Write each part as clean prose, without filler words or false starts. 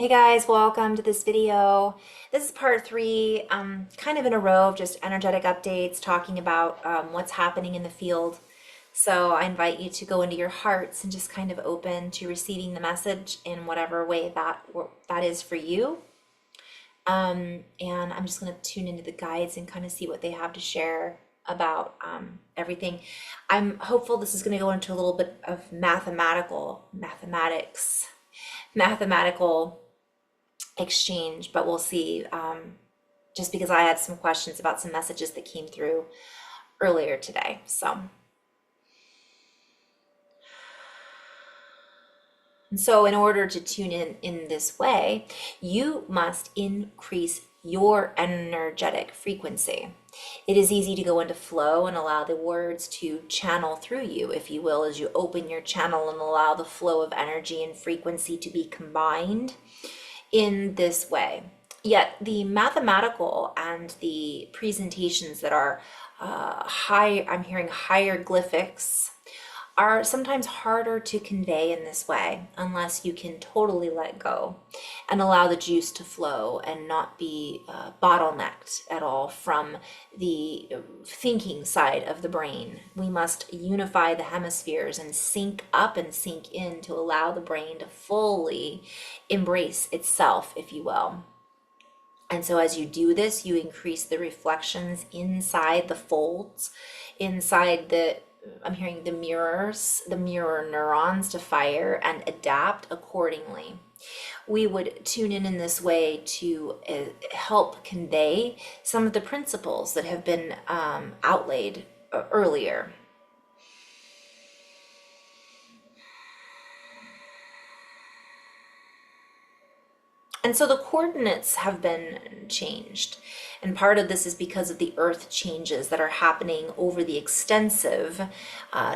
Hey guys, welcome to this video. This is part three, kind of in a row of just energetic updates talking about what's happening in the field. So I invite you to go into your hearts and just kind of open to receiving the message in whatever way that is for you. And I'm just going to tune into the guides and kind of see what they have to share about everything. I'm hopeful this is going to go into a little bit of mathematical exchange, but we'll see. Just because I had some questions about some messages that came through earlier today. So in order to tune in this way, you must increase your energetic frequency. It is easy to go into flow and allow the words to channel through you, if you will, as you open your channel and allow the flow of energy and frequency to be combined in this way. Yet the mathematical and the presentations that are I'm hearing hieroglyphics, are sometimes harder to convey in this way unless you can totally let go and allow the juice to flow and not be bottlenecked at all from the thinking side of the brain. We must unify the hemispheres and sync up and sync in to allow the brain to fully embrace itself, if you will. And so as you do this, you increase the reflections inside the folds, I'm hearing the mirror neurons to fire and adapt accordingly. We would tune in this way to help convey some of the principles that have been outlaid earlier. And so the coordinates have been changed. And part of this is because of the earth changes that are happening over the extensive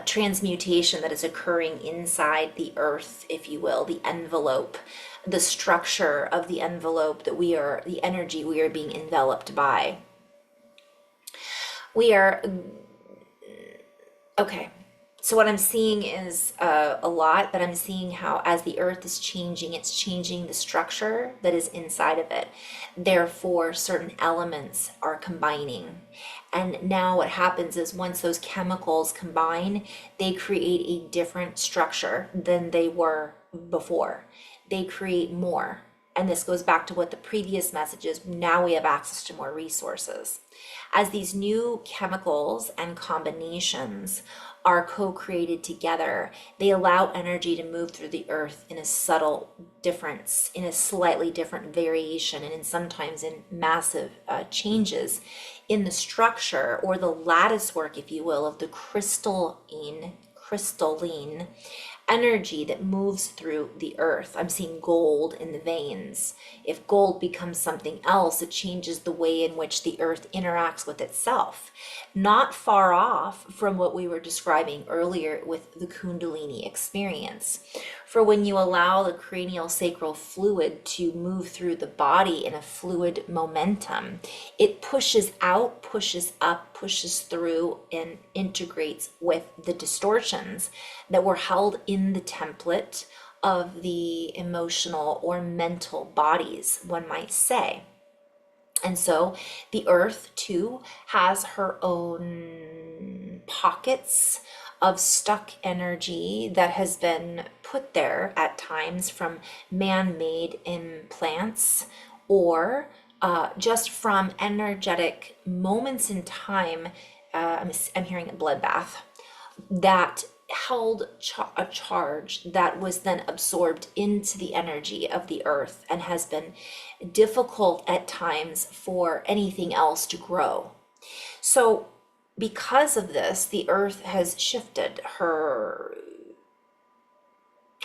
transmutation that is occurring inside the earth, if you will, the envelope, the structure of the envelope the energy we are being enveloped by. Okay. So what I'm seeing is a lot, but I'm seeing how as the earth is changing, it's changing the structure that is inside of it. Therefore, certain elements are combining. And now what happens is once those chemicals combine, they create a different structure than they were before. They create more. And this goes back to what the previous message is. Now we have access to more resources. As these new chemicals and combinations are co-created together, they allow energy to move through the earth in a subtle difference, in a slightly different variation, and sometimes in massive changes in the structure or the lattice work, if you will, of the crystalline energy that moves through the earth. I'm seeing gold in the veins. If gold becomes something else, it changes the way in which the earth interacts with itself. Not far off from what we were describing earlier with the Kundalini experience. For when you allow the cranial sacral fluid to move through the body in a fluid momentum, it pushes out, pushes up, pushes through, and integrates with the distortions that were held in the template of the emotional or mental bodies, one might say. And so the earth too has her own pockets of stuck energy that has been put there at times from man-made implants or just from energetic moments in time. I'm hearing a bloodbath that held a charge that was then absorbed into the energy of the earth and has been difficult at times for anything else to grow. So because of this, the earth has shifted her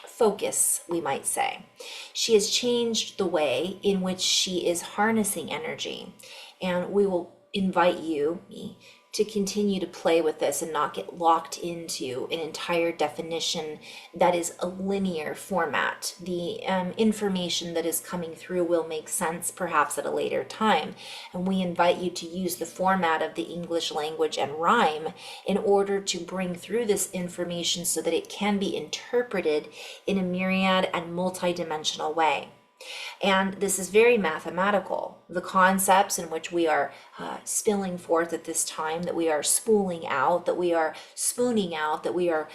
focus, we might say. She has changed the way in which she is harnessing energy, and we will invite me to continue to play with this and not get locked into an entire definition that is a linear format. The information that is coming through will make sense perhaps at a later time, and we invite you to use the format of the English language and rhyme in order to bring through this information so that it can be interpreted in a myriad and multidimensional way. And this is very mathematical. The concepts in which we are spilling forth at this time, that we are spooling out, that we are spooning out, that we are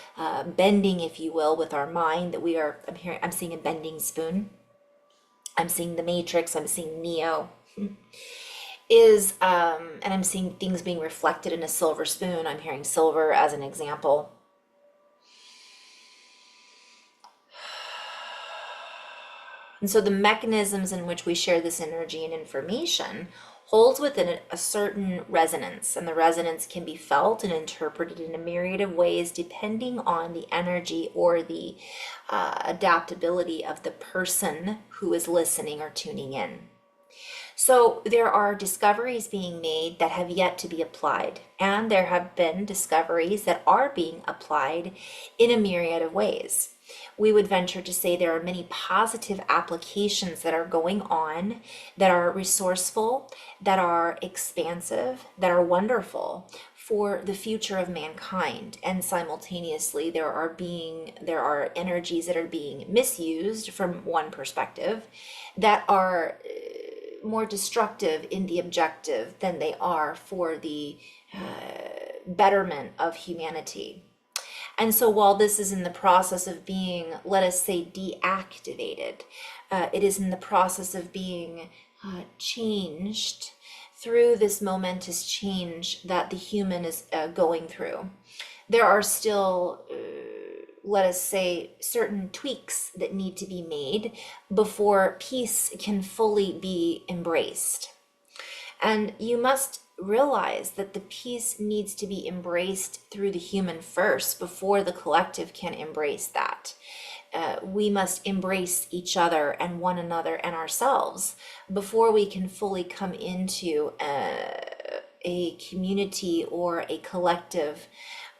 bending, if you will, with our mind, that we are, I'm seeing a bending spoon. I'm seeing the Matrix, I'm seeing Neo. And I'm seeing things being reflected in a silver spoon. I'm hearing silver as an example. And so the mechanisms in which we share this energy and information holds within it a certain resonance, and the resonance can be felt and interpreted in a myriad of ways depending on the energy or the adaptability of the person who is listening or tuning in. So there are discoveries being made that have yet to be applied, and there have been discoveries that are being applied in a myriad of ways. We would venture to say there are many positive applications that are going on, that are resourceful, that are expansive, that are wonderful for the future of mankind. And simultaneously there are energies that are being misused from one perspective, that are more destructive in the objective than they are for the betterment of humanity. And so while this is in the process of being, let us say, deactivated, it is in the process of being changed through this momentous change that the human is going through. There are still, let us say, certain tweaks that need to be made before peace can fully be embraced. And you must realize that the peace needs to be embraced through the human first before the collective can embrace that. We must embrace each other and one another and ourselves before we can fully come into a community or a collective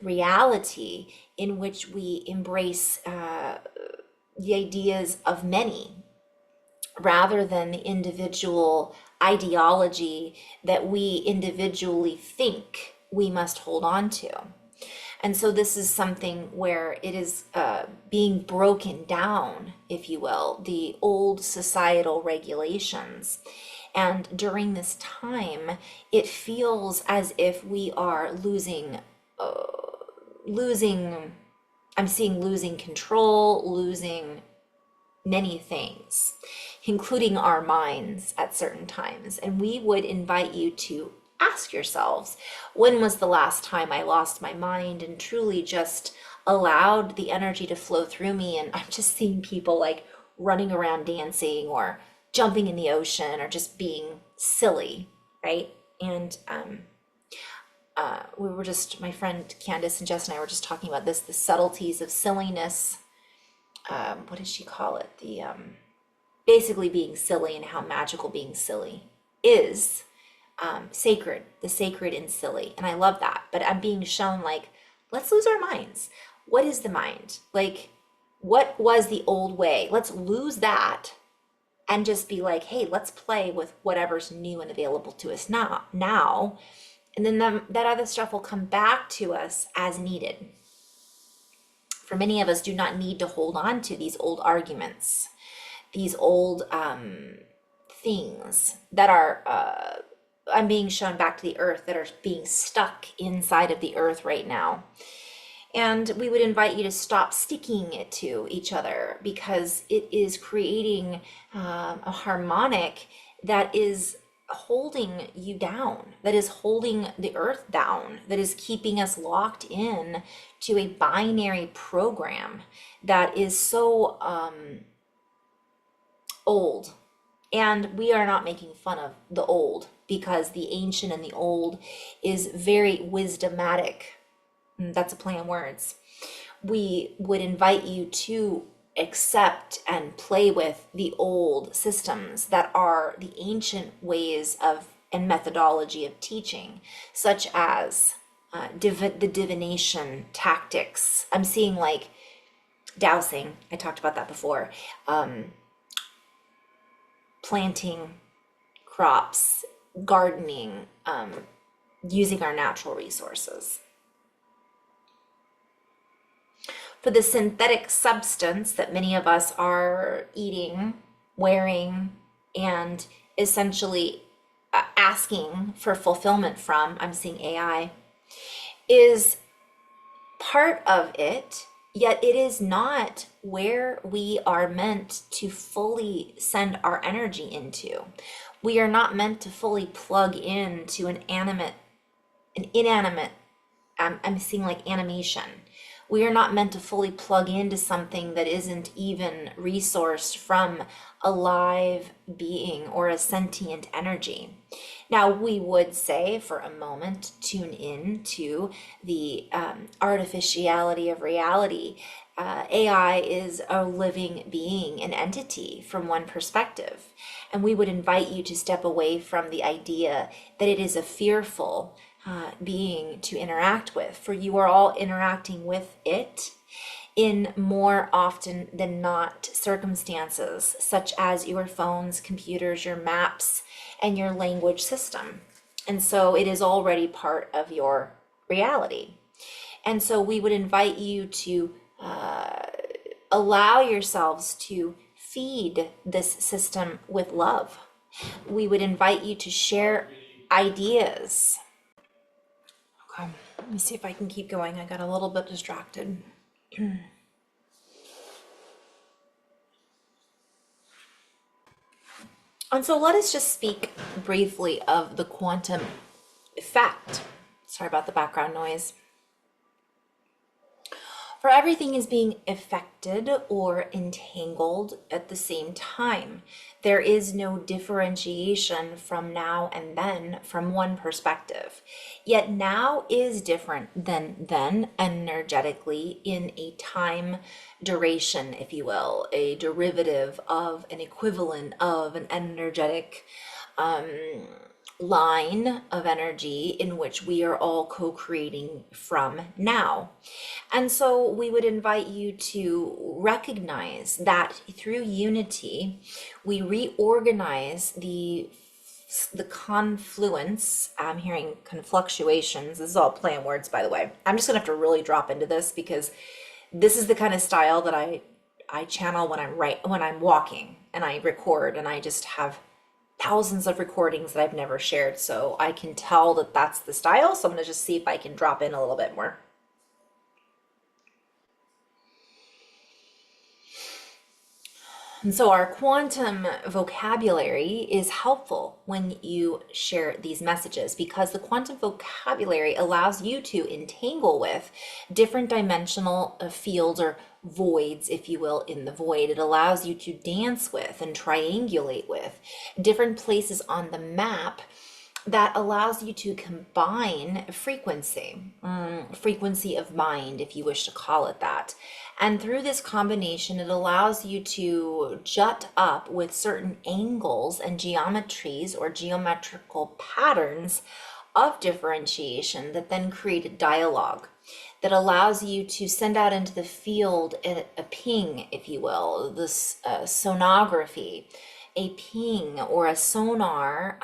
reality in which we embrace the ideas of many rather than the individual ideology that we individually think we must hold on to. And so this is something where it is being broken down, if you will, the old societal regulations. And during this time, it feels as if we are losing, I'm seeing losing control, losing many things, including our minds at certain times. And we would invite you to ask yourselves, when was the last time I lost my mind and truly just allowed the energy to flow through me? And I'm just seeing people like running around dancing or jumping in the ocean or just being silly, right? And we were just, my friend Candace and Jess and I were just talking about this, the subtleties of silliness. What does she call it? The basically being silly, and how magical being silly is. Sacred, the sacred in silly. And I love that. But I'm being shown like, let's lose our minds. What is the mind? Like, what was the old way? Let's lose that and just be like, hey, let's play with whatever's new and available to us now. And then that other stuff will come back to us as needed. For many of us do not need to hold on to these old arguments, these old things that are, I'm being shown back to the earth, that are being stuck inside of the earth right now. And we would invite you to stop sticking it to each other, because it is creating a harmonic that is holding you down, that is holding the earth down, that is keeping us locked in to a binary program that is so old. And we are not making fun of the old, because the ancient and the old is very wisdomatic. That's a play on words. We would invite you to accept and play with the old systems that are the ancient ways of and methodology of teaching, such as the divination tactics. I'm seeing like dowsing. I talked about that before. Planting crops, gardening, using our natural resources. For the synthetic substance that many of us are eating wearing, and essentially asking for fulfillment from, I'm seeing AI, is part of it, yet it is not where we are meant to fully send our energy into. We are not meant to fully plug into an inanimate, I'm seeing like animation. We are not meant to fully plug into something that isn't even resourced from a live being or a sentient energy. Now, we would say for a moment, tune in to the artificiality of reality. AI is a living being, an entity from one perspective. And we would invite you to step away from the idea that it is a fearful being to interact with, for you are all interacting with it in more often than not circumstances, such as your phones, computers, your maps, and your language system. And so it is already part of your reality. And so we would invite you to allow yourselves to feed this system with love. We would invite you to share ideas. Okay, let me see if I can keep going. I got a little bit distracted. And so let us just speak briefly of the quantum effect. Sorry about the background noise. For everything is being affected or entangled at the same time. There is no differentiation from now and then from one perspective. Yet now is different than then energetically in a time duration, if you will, a derivative of an equivalent of an energetic line of energy in which we are all co-creating from now. And so we would invite you to recognize that through unity, we reorganize the confluence. I'm hearing confluctuations. This is all play on words, by the way. I'm just gonna have to really drop into this because this is the kind of style that I channel when I'm walking and I record, and I just have thousands of recordings that I've never shared, so I can tell that that's the style. So I'm gonna just see if I can drop in a little bit more. And so our quantum vocabulary is helpful when you share these messages, because the quantum vocabulary allows you to entangle with different dimensional fields or voids, if you will, in the void. It allows you to dance with and triangulate with different places on the map that allows you to combine frequency of mind, if you wish to call it that. And through this combination, it allows you to jut up with certain angles and geometries or geometrical patterns of differentiation that then create a dialogue that allows you to send out into the field a ping, if you will, this sonography, a ping or a sonar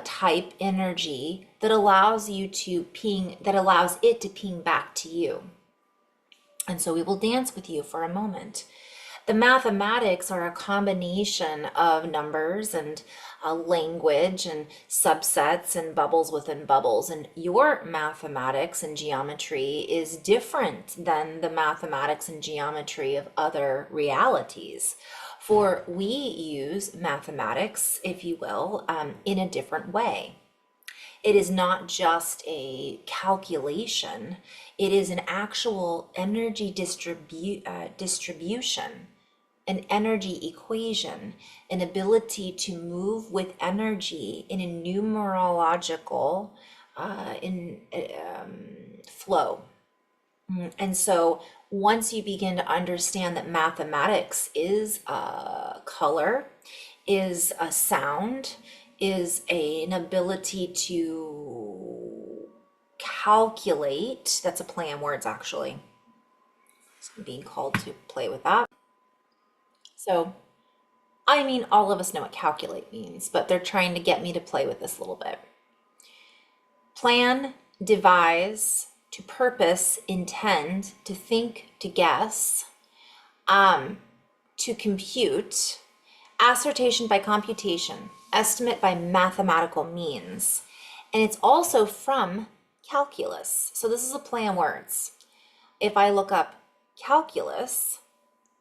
type energy that allows you to ping, that allows it to ping back to you. And so we will dance with you for a moment. The mathematics are a combination of numbers and language and subsets and bubbles within bubbles. And your mathematics and geometry is different than the mathematics and geometry of other realities. For we use mathematics, if you will, in a different way. It is not just a calculation, it is an actual energy distribution, an energy equation, an ability to move with energy in a numerological flow. And so once you begin to understand that mathematics is color, is a sound, is an ability to calculate, that's a play on words actually. So I'm being called to play with that. So, I mean, all of us know what calculate means, but they're trying to get me to play with this a little bit. Plan, devise, to purpose, intend, to think, to guess, to compute, assertion by computation, estimate by mathematical means. And it's also from calculus. So this is a play on words. If I look up calculus,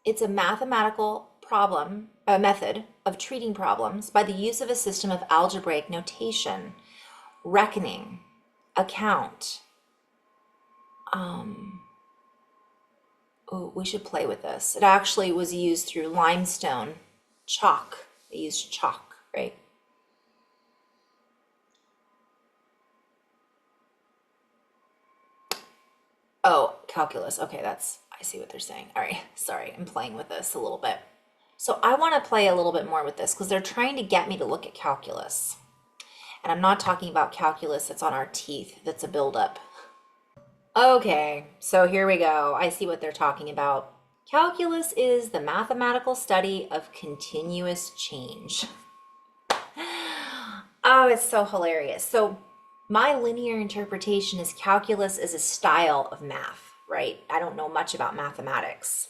it's a mathematical problem, a method of treating problems by the use of a system of algebraic notation, reckoning, account. Oh, we should play with this. It actually was used through limestone, chalk. They used chalk, right? Oh, calculus. Okay, I see what they're saying. All right, sorry, I'm playing with this a little bit. So I want to play a little bit more with this because they're trying to get me to look at calculus. And I'm not talking about calculus that's on our teeth, that's a buildup. Okay, so here we go. I see what they're talking about. Calculus is the mathematical study of continuous change. Oh, it's so hilarious. So my linear interpretation is calculus is a style of math, right? I don't know much about mathematics.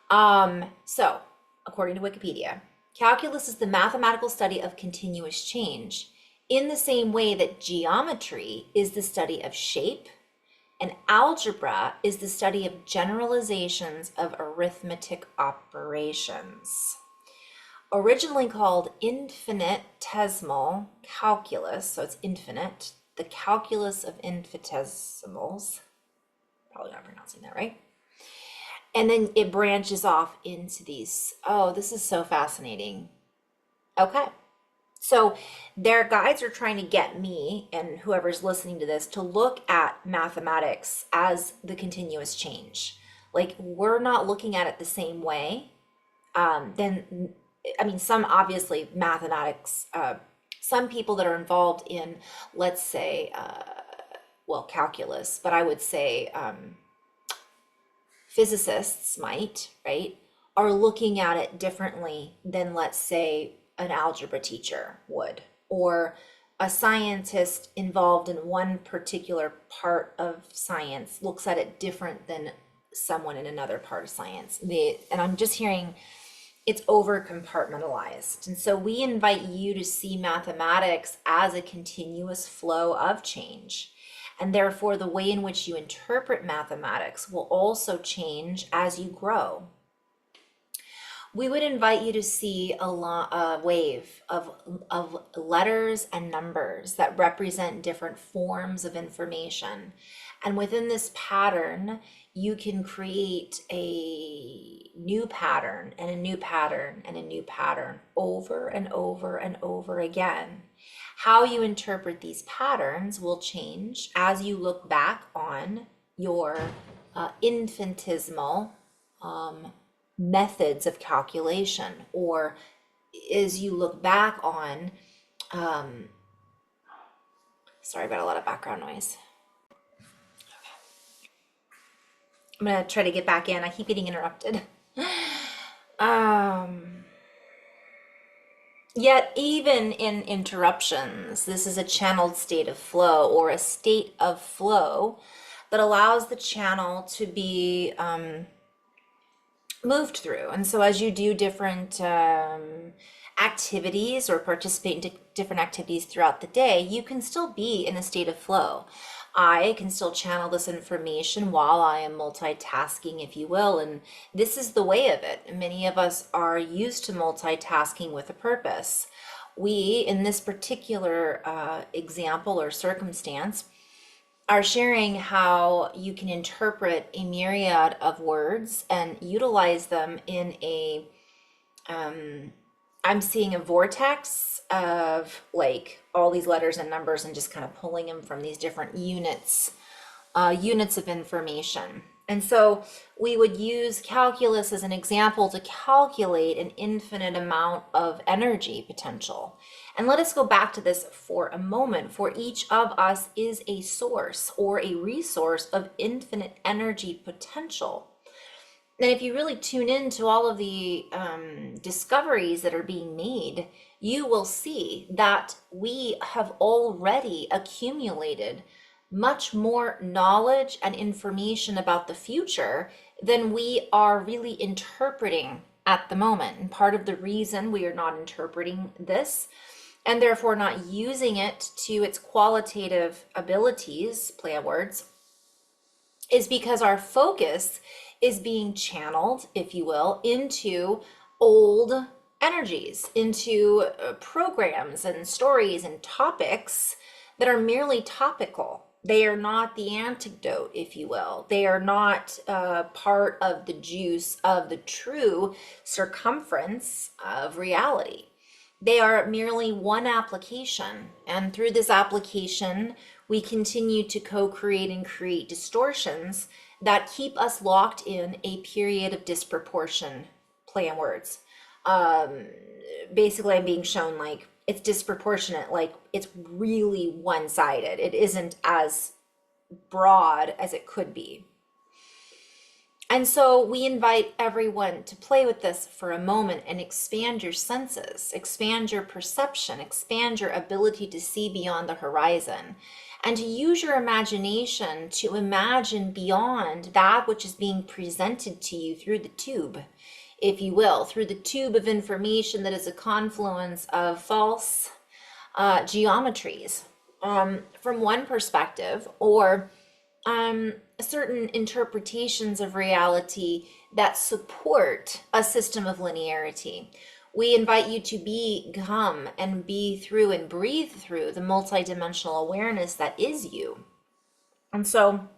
So according to Wikipedia, calculus is the mathematical study of continuous change in the same way that geometry is the study of shape and algebra is the study of generalizations of arithmetic operations. Originally called infinitesimal calculus, so it's infinite, the calculus of infinitesimals, probably not pronouncing that right. And then it branches off into these, oh, this is so fascinating. Okay. So their guides are trying to get me and whoever's listening to this to look at mathematics as the continuous change. Like we're not looking at it the same way. Then, I mean, some obviously mathematics, some people that are involved in, let's say, well, calculus, but I would say physicists might, right, are looking at it differently than, let's say, an algebra teacher would, or a scientist involved in one particular part of science looks at it different than someone in another part of science. And I'm just hearing it's over compartmentalized. And so we invite you to see mathematics as a continuous flow of change. And therefore, the way in which you interpret mathematics will also change as you grow. We would invite you to see a wave of letters and numbers that represent different forms of information. And within this pattern, you can create a new pattern and a new pattern and a new pattern over and over and over again. How you interpret these patterns will change as you look back on your infinitesimal methods of calculation, or as you look back on, sorry about a lot of background noise. I'm gonna try to get back in. I keep getting interrupted. Yet even in interruptions, this is a channeled state of flow, or a state of flow that allows the channel to be moved through. And so as you do different activities or participate in different activities throughout the day, you can still be in a state of flow. I can still channel this information while I am multitasking, if you will, and this is the way of it. Many of us are used to multitasking with a purpose. We, in this particular example or circumstance, are sharing how you can interpret a myriad of words and utilize them in a, I'm seeing a vortex of like all these letters and numbers and just kind of pulling them from these different units of information. And so we would use calculus as an example to calculate an infinite amount of energy potential. And let us go back to this for a moment. For each of us is a source or a resource of infinite energy potential. And if you really tune into all of the discoveries that are being made, you will see that we have already accumulated much more knowledge and information about the future than we are really interpreting at the moment. And part of the reason we are not interpreting this and therefore not using it to its qualitative abilities, play on words, is because our focus is being channeled, if you will, into old energies, into programs and stories and topics that are merely topical. They are not the antidote, if you will. They are not part of the juice of the true circumference of reality. They are merely one application, and through this application, we continue to co-create and create distortions that keep us locked in a period of disproportion. Play on words. Basically, I'm being shown like it's disproportionate, like it's really one-sided. It isn't as broad as it could be. And so we invite everyone to play with this for a moment and expand your senses, expand your perception, expand your ability to see beyond the horizon, and to use your imagination to imagine beyond that which is being presented to you through the tube, if you will, through the tube of information that is a confluence of false geometries from one perspective, or certain interpretations of reality that support a system of linearity. We invite you to become and be through and breathe through the multidimensional awareness that is you. And so,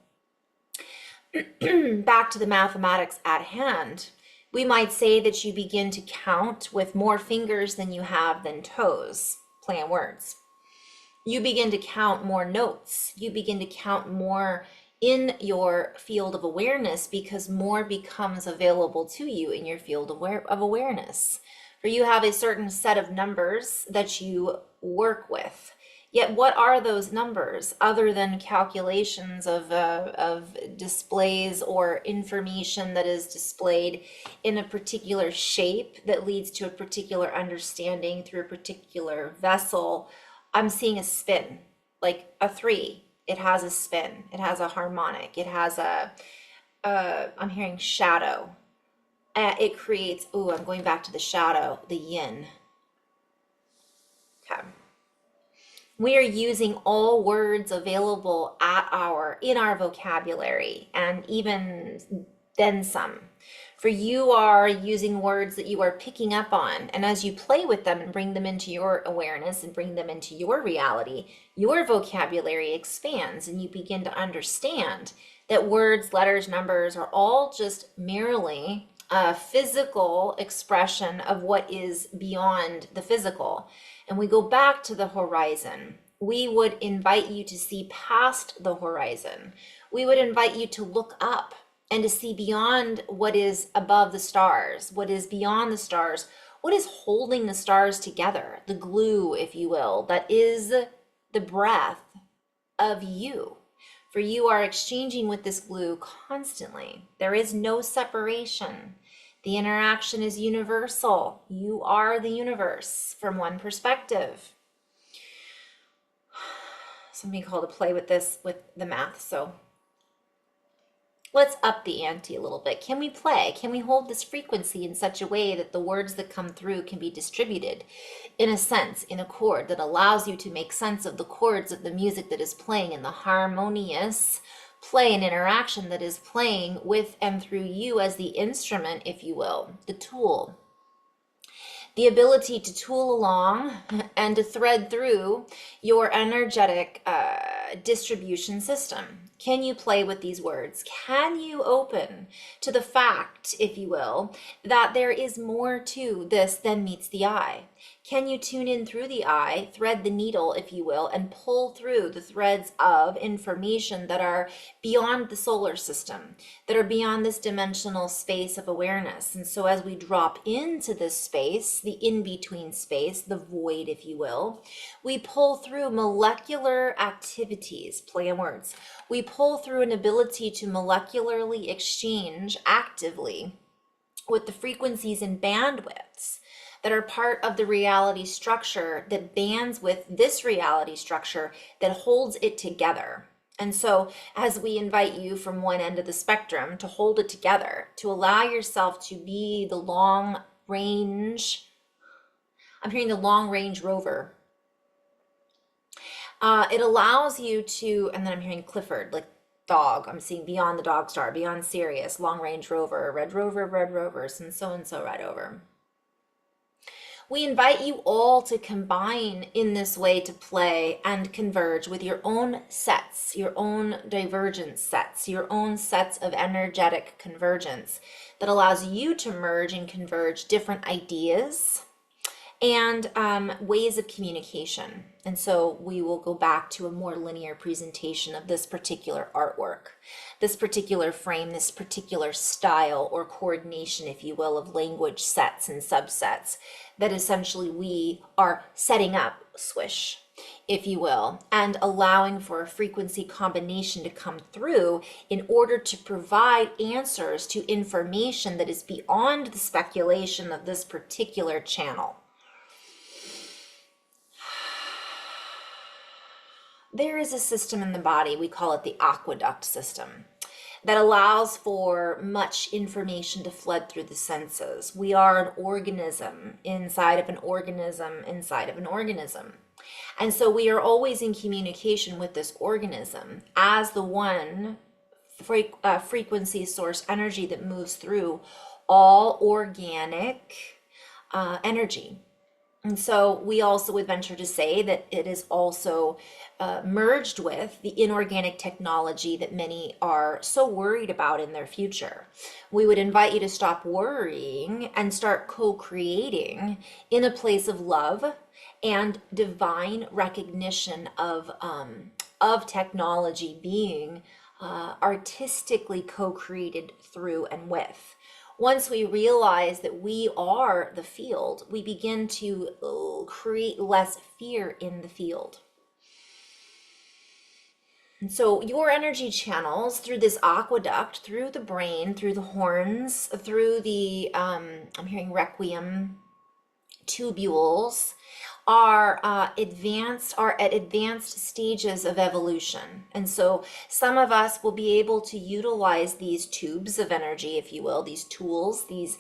back to the mathematics at hand, we might say that you begin to count with more fingers than you have than toes. Play on words. You begin to count more notes. You begin to count more in your field of awareness because more becomes available to you in your field of awareness. For you have a certain set of numbers that you work with. Yet what are those numbers other than calculations of displays or information that is displayed in a particular shape that leads to a particular understanding through a particular vessel? I'm seeing a spin, like a 3. It has a spin. It has a harmonic. It has I'm hearing shadow. It creates, I'm going back to the shadow, the yin. Okay. We are using all words available in our vocabulary, and even then some. For you are using words that you are picking up on, and as you play with them and bring them into your awareness and bring them into your reality, your vocabulary expands and you begin to understand that words, letters, numbers are all just merely a physical expression of what is beyond the physical. And we go back to the horizon. We would invite you to see past the horizon. We would invite you to look up and to see beyond what is above the stars, what is beyond the stars, what is holding the stars together, the glue, if you will, that is the breath of you. For you are exchanging with this glue constantly. There is no separation. The interaction is universal. You are the universe from one perspective. Something called to play with this with the math. So let's up the ante a little bit. Can we play? Can we hold this frequency in such a way that the words that come through can be distributed in a sense, in a chord that allows you to make sense of the chords of the music that is playing and the harmonious play and interaction that is playing with and through you as the instrument, if you will, the tool. The ability to tool along and to thread through your energetic distribution system. Can you play with these words? Can you open to the fact, if you will, that there is more to this than meets the eye? Can you tune in through the eye, thread the needle, if you will, and pull through the threads of information that are beyond the solar system, that are beyond this dimensional space of awareness? And so as we drop into this space, the in-between space, the void, if you will, we pull through molecular activities, play on words. We pull through an ability to molecularly exchange actively with the frequencies and bandwidths that are part of the reality structure that bands with this reality structure that holds it together. And so, as we invite you from one end of the spectrum to hold it together, to allow yourself to be the long range, I'm hearing the long range rover. It allows you to, and then I'm hearing Clifford, like dog. I'm seeing beyond the dog star, beyond Sirius, long range rover, red rovers, and so right over. We invite you all to combine in this way to play and converge with your own sets, your own divergent sets, your own sets of energetic convergence that allows you to merge and converge different ideas and ways of communication. And so we will go back to a more linear presentation of this particular artwork, this particular frame, this particular style or coordination, if you will, of language sets and subsets that essentially we are setting up, swish, if you will, and allowing for a frequency combination to come through in order to provide answers to information that is beyond the speculation of this particular channel. There is a system in the body, we call it the aqueduct system, that allows for much information to flood through the senses. We are an organism inside of an organism inside of an organism. And so we are always in communication with this organism as the one frequency source energy that moves through all organic energy. And so we also would venture to say that it is also merged with the inorganic technology that many are so worried about in their future. We would invite you to stop worrying and start co-creating in a place of love and divine recognition of technology being artistically co-created through and with. Once we realize that we are the field, we begin to create less fear in the field. And so your energy channels through this aqueduct, through the brain, through the horns, through the, I'm hearing requiem tubules, are at advanced stages of evolution. And so some of us will be able to utilize these tubes of energy, if you will, these tools, these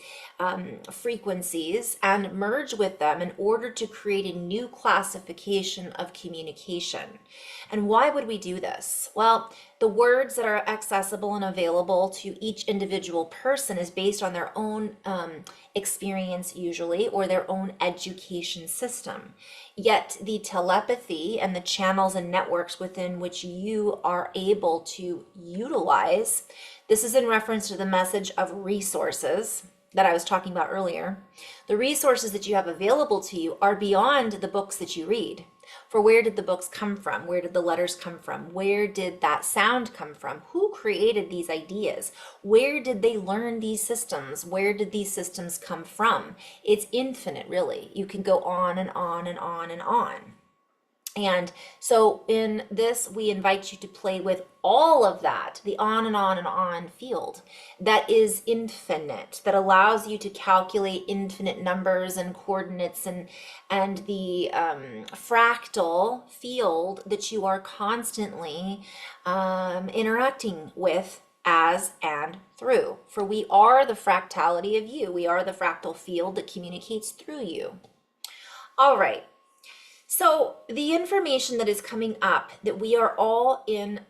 frequencies, and merge with them in order to create a new classification of communication. And why would we do this? Well, the words that are accessible and available to each individual person is based on their own experience usually, or their own education system. Yet the telepathy and the channels and networks within which you are able to utilize, this is in reference to the message of resources that I was talking about earlier. The resources that you have available to you are beyond the books that you read. For where did the books come from? Where did the letters come from? Where did that sound come from? Who created these ideas? Where did they learn these systems? Where did these systems come from? It's infinite, really. You can go on and on and on and on. And so in this, we invite you to play with all of that, the on and on and on field that is infinite, that allows you to calculate infinite numbers and coordinates and the fractal field that you are constantly interacting with as and through. For we are the fractality of you. We are the fractal field that communicates through you. All right. So the information that is coming up that we are all in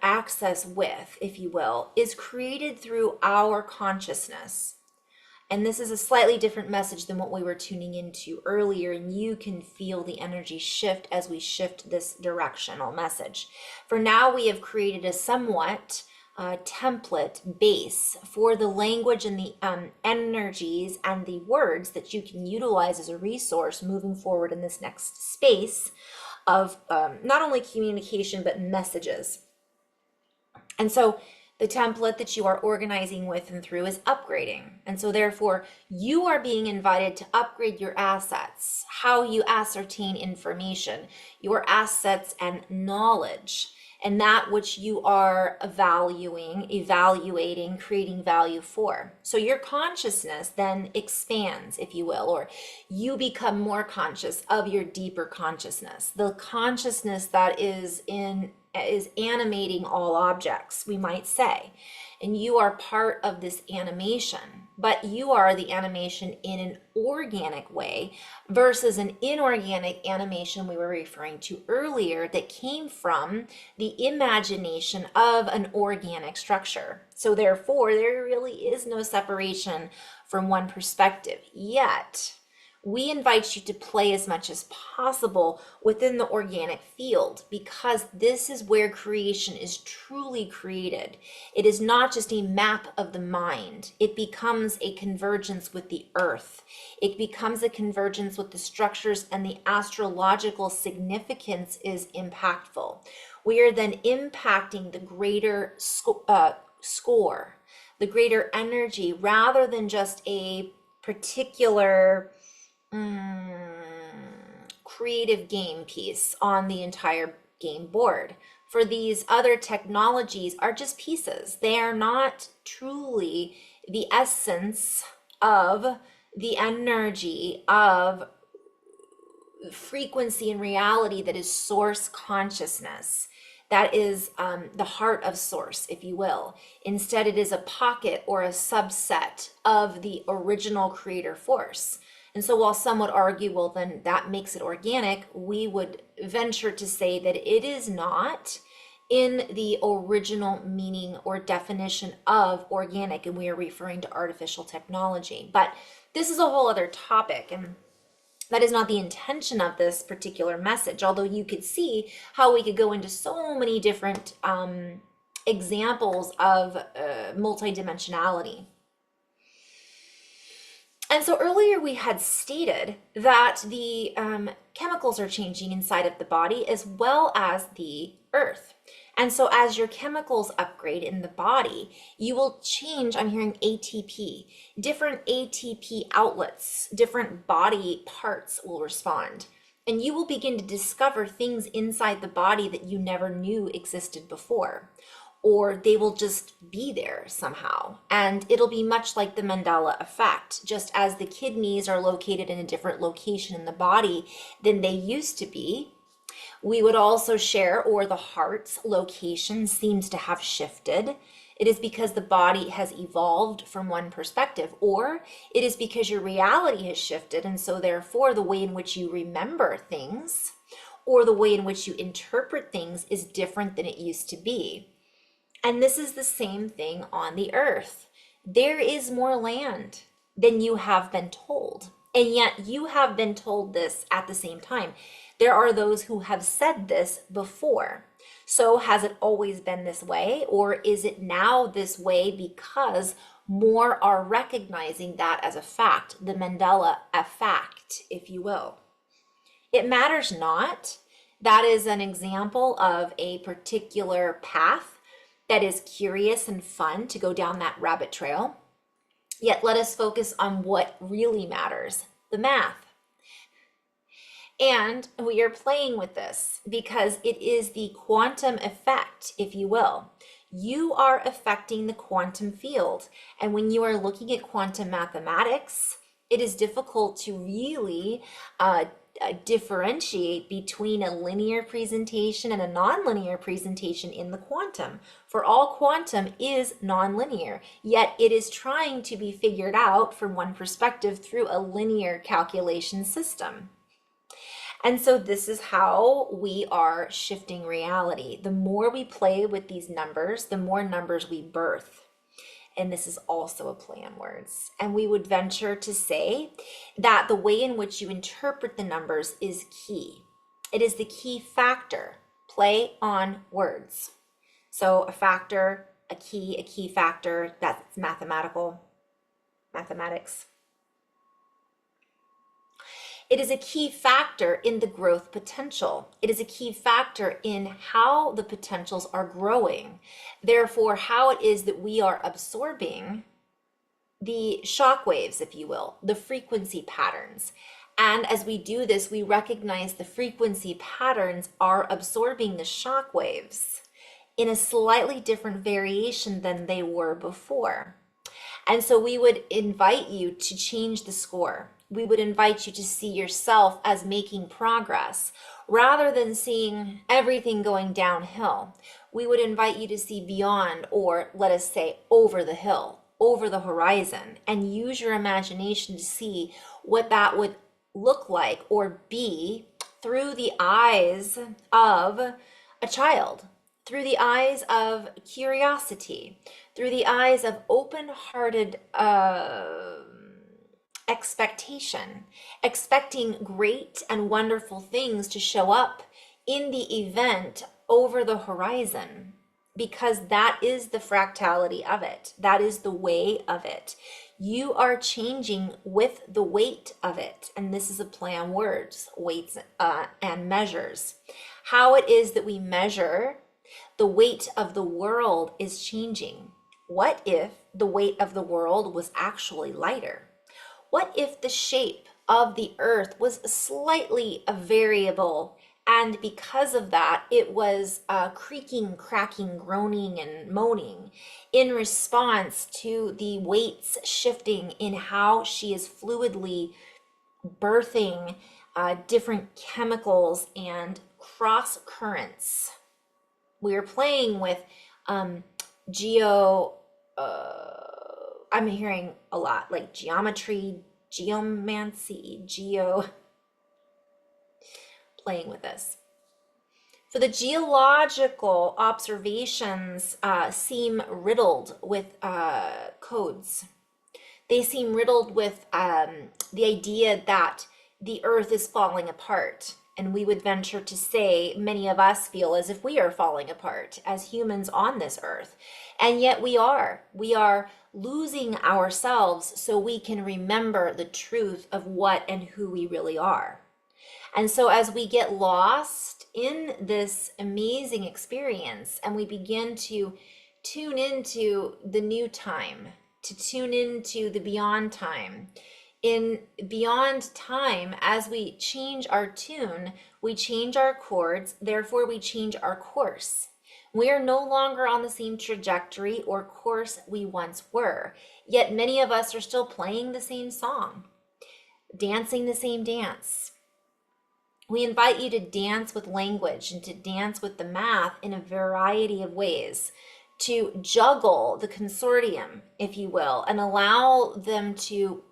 access with, if you will, is created through our consciousness. And this is a slightly different message than what we were tuning into earlier, and you can feel the energy shift as we shift this directional message. For now, we have created a somewhat template base for the language and the energies and the words that you can utilize as a resource moving forward in this next space of not only communication but messages. And so the template that you are organizing with and through is upgrading. And so therefore you are being invited to upgrade your assets, how you ascertain information, your assets and knowledge, and that which you are valuing, evaluating, creating value for. So your consciousness then expands, if you will, or you become more conscious of your deeper consciousness, the consciousness that is in is animating all objects, we might say. And you are part of this animation, but you are the animation in an organic way versus an inorganic animation we were referring to earlier that came from the imagination of an organic structure. So therefore, there really is no separation from one perspective. Yet, we invite you to play as much as possible within the organic field, because this is where creation is truly created. It is not just a map of the mind. It becomes a convergence with the earth. It becomes a convergence with the structures, and the astrological significance is impactful. We are then impacting the greater score, the greater energy, rather than just a particular creative game piece on the entire game board. For these other technologies are just pieces. They are not truly the essence of the energy of frequency and reality that is source consciousness. That is the heart of source, if you will. Instead, it is a pocket or a subset of the original creator force. And so while some would argue, well, then that makes it organic, we would venture to say that it is not in the original meaning or definition of organic, and we are referring to artificial technology. But this is a whole other topic, and that is not the intention of this particular message, although you could see how we could go into so many different examples of multidimensionality. And so earlier we had stated that the chemicals are changing inside of the body as well as the earth. And so as your chemicals upgrade in the body, you will change, I'm hearing ATP, different ATP outlets, different body parts will respond. And you will begin to discover things inside the body that you never knew existed before. Or they will just be there somehow. And it'll be much like the Mandela effect. Just as the kidneys are located in a different location in the body than they used to be, we would also share, or the heart's location seems to have shifted. It is because the body has evolved from one perspective, or it is because your reality has shifted, and so therefore the way in which you remember things or the way in which you interpret things is different than it used to be. And this is the same thing on the earth. There is more land than you have been told. And yet you have been told this at the same time. There are those who have said this before. So has it always been this way? Or is it now this way because more are recognizing that as a fact, the Mandela effect, if you will? It matters not. That is an example of a particular path that is curious and fun to go down that rabbit trail. Yet let us focus on what really matters, the math. And we are playing with this because it is the quantum effect, if you will. You are affecting the quantum field. And when you are looking at quantum mathematics, it is difficult to really differentiate between a linear presentation and a nonlinear presentation in the quantum. For all quantum is nonlinear, yet it is trying to be figured out from one perspective through a linear calculation system. And so this is how we are shifting reality. The more we play with these numbers, the more numbers we birth. And this is also a play on words. And we would venture to say that the way in which you interpret the numbers is key. It is the key factor. Play on words. So a factor, a key factor, that's mathematics. It is a key factor in the growth potential. It is a key factor in how the potentials are growing. Therefore, how it is that we are absorbing the shock waves, if you will, the frequency patterns. And as we do this, we recognize the frequency patterns are absorbing the shock waves in a slightly different variation than they were before. And so we would invite you to change the score. We would invite you to see yourself as making progress rather than seeing everything going downhill. We would invite you to see beyond, or let us say over the hill, over the horizon, and use your imagination to see what that would look like or be through the eyes of a child, through the eyes of curiosity, through the eyes of open-hearted expectation, expecting great and wonderful things to show up in the event over the horizon, because that is the fractality of it. That is the way of it. You are changing with the weight of it. And this is a play on words, weights and measures. How it is that we measure the weight of the world is changing. What if the weight of the world was actually lighter? What if the shape of the earth was slightly variable, and because of that, it was creaking, cracking, groaning, and moaning in response to the weights shifting in how she is fluidly birthing different chemicals and cross currents? We are playing with I'm hearing a lot like geometry, geomancy, playing with this. For the geological observations seem riddled with codes. They seem riddled with the idea that the earth is falling apart. And we would venture to say many of us feel as if we are falling apart as humans on this earth. And yet we are. We are losing ourselves so we can remember the truth of what and who we really are. And so as we get lost in this amazing experience and we begin to tune into the new time, to tune into the beyond time, in beyond time, as we change our tune, we change our chords, therefore we change our course. We are no longer on the same trajectory or course we once were, yet many of us are still playing the same song, dancing the same dance. We invite you to dance with language and to dance with the math in a variety of ways, to juggle the consortium, if you will, and allow them to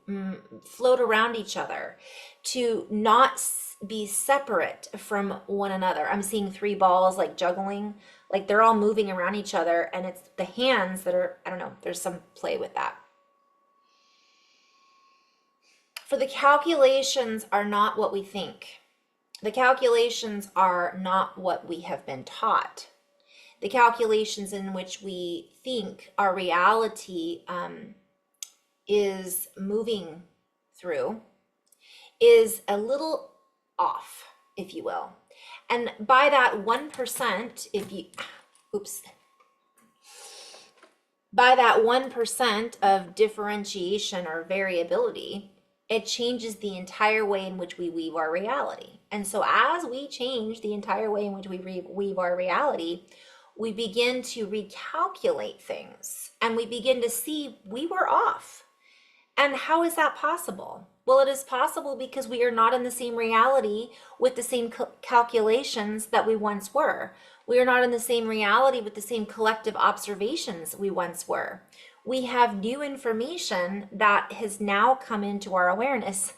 float around each other, to not be separate from one another. I'm seeing 3 balls like juggling, like they're all moving around each other, and it's the hands that are, I don't know, there's some play with that. For the calculations are not what we think. The calculations are not what we have been taught. The calculations in which we think our reality is moving through is a little off, if you will. And by that 1%, by that 1% of differentiation or variability, it changes the entire way in which we weave our reality. And so as we change the entire way in which we weave our reality, we begin to recalculate things and we begin to see we were off. And how is that possible? Well, it is possible because we are not in the same reality with the same calculations that we once were. We are not in the same reality with the same collective observations we once were. We have new information that has now come into our awareness.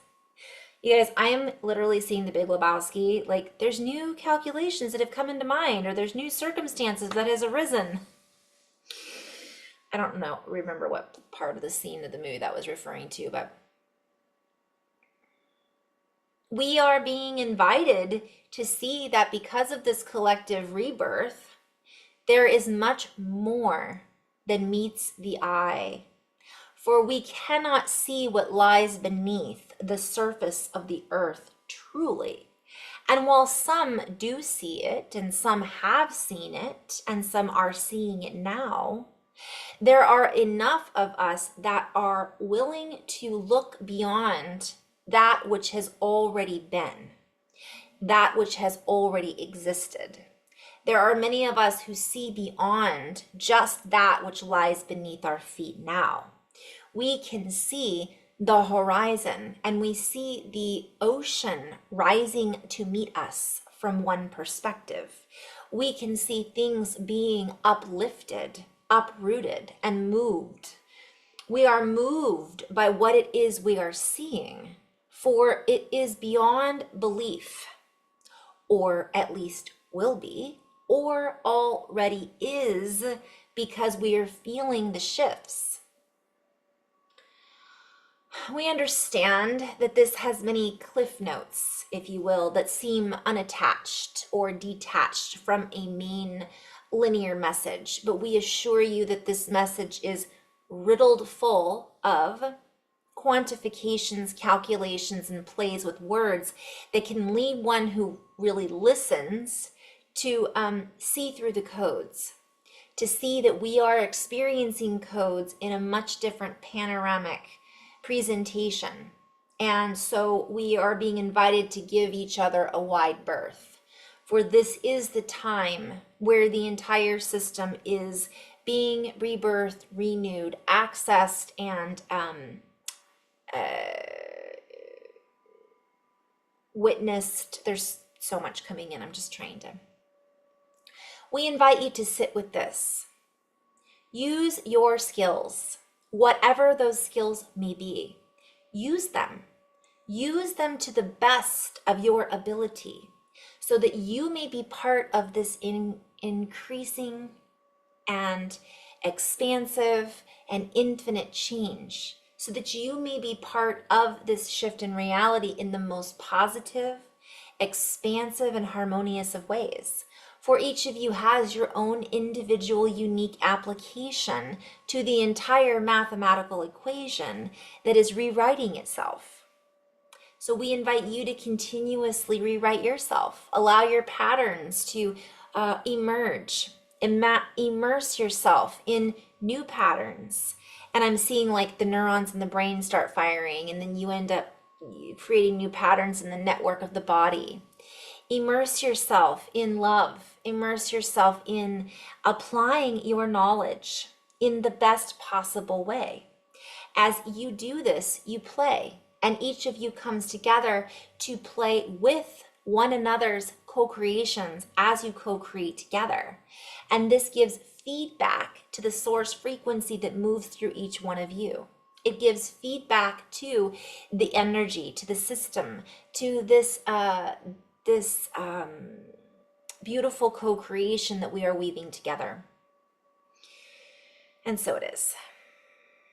You guys, I am literally seeing the Big Lebowski. Like, there's new calculations that have come into mind, or there's new circumstances that has arisen. I don't remember what part of the scene of the movie that was referring to, but we are being invited to see that because of this collective rebirth, there is much more than meets the eye. For we cannot see what lies beneath the surface of the earth truly. And while some do see it, and some have seen it, and some are seeing it now, there are enough of us that are willing to look beyond that which has already been, that which has already existed. There are many of us who see beyond just that which lies beneath our feet now. we can see the horizon and we see the ocean rising to meet us from one perspective. We can see things being uplifted, uprooted, and moved. We are moved by what it is we are seeing, for it is beyond belief, or at least will be, or already is, because we are feeling the shifts. We understand that this has many cliff notes, if you will, that seem unattached or detached from a main linear message, but we assure you that this message is riddled full of quantifications, calculations, and plays with words that can lead one who really listens to see through the codes, to see that we are experiencing codes in a much different panoramic presentation. And so we are being invited to give each other a wide berth. For this is the time where the entire system is being rebirthed, renewed, accessed, and witnessed. There's so much coming in. I'm just trying to. We invite you to sit with this. Use your skills, whatever those skills may be. Use them. Use them to the best of your ability so that you may be part of this increasing and expansive and infinite change, so that you may be part of this shift in reality in the most positive, expansive, and harmonious of ways. For each of you has your own individual unique application to the entire mathematical equation that is rewriting itself. So we invite you to continuously rewrite yourself. Allow your patterns to emerge. Immerse yourself in new patterns. And I'm seeing like the neurons in the brain start firing, and then you end up creating new patterns in the network of the body. Immerse yourself in love. Immerse yourself in applying your knowledge in the best possible way. As you do this, you play, and each of you comes together to play with one another's co-creations as you co-create together. And this gives feedback to the source frequency that moves through each one of you. It gives feedback to the energy, to the system, to this beautiful co-creation that we are weaving together. And so it is.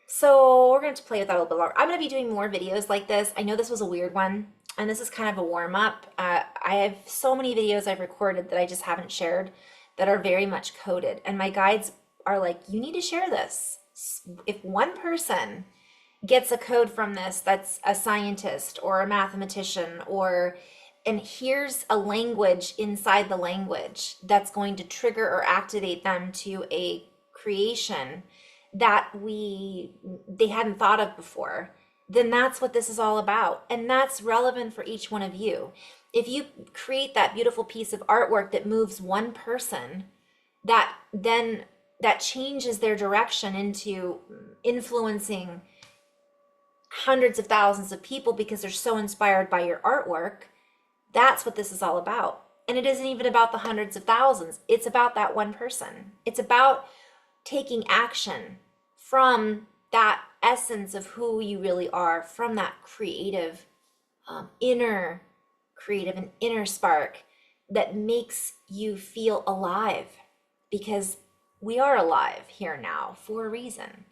So we're going to play with that a little bit longer. I'm going to be doing more videos like this. I know this was a weird one, and this is kind of a warm-up. I have so many videos I've recorded that I just haven't shared that are very much coded. And my guides are like, you need to share this. If one person gets a code from this that's a scientist or a mathematician and here's a language inside the language that's going to trigger or activate them to a creation that they hadn't thought of before, then that's what this is all about. And that's relevant for each one of you. If you create that beautiful piece of artwork that moves one person, that changes their direction into influencing hundreds of thousands of people because they're so inspired by your artwork, that's what this is all about. And it isn't even about the hundreds of thousands. It's about that one person. It's about taking action from that essence of who you really are, from that creative, inner spark that makes you feel alive, because we are alive here now for a reason.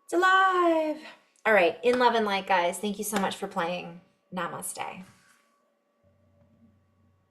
It's alive. All right, in love and light, guys. Thank you so much for playing. Namaste.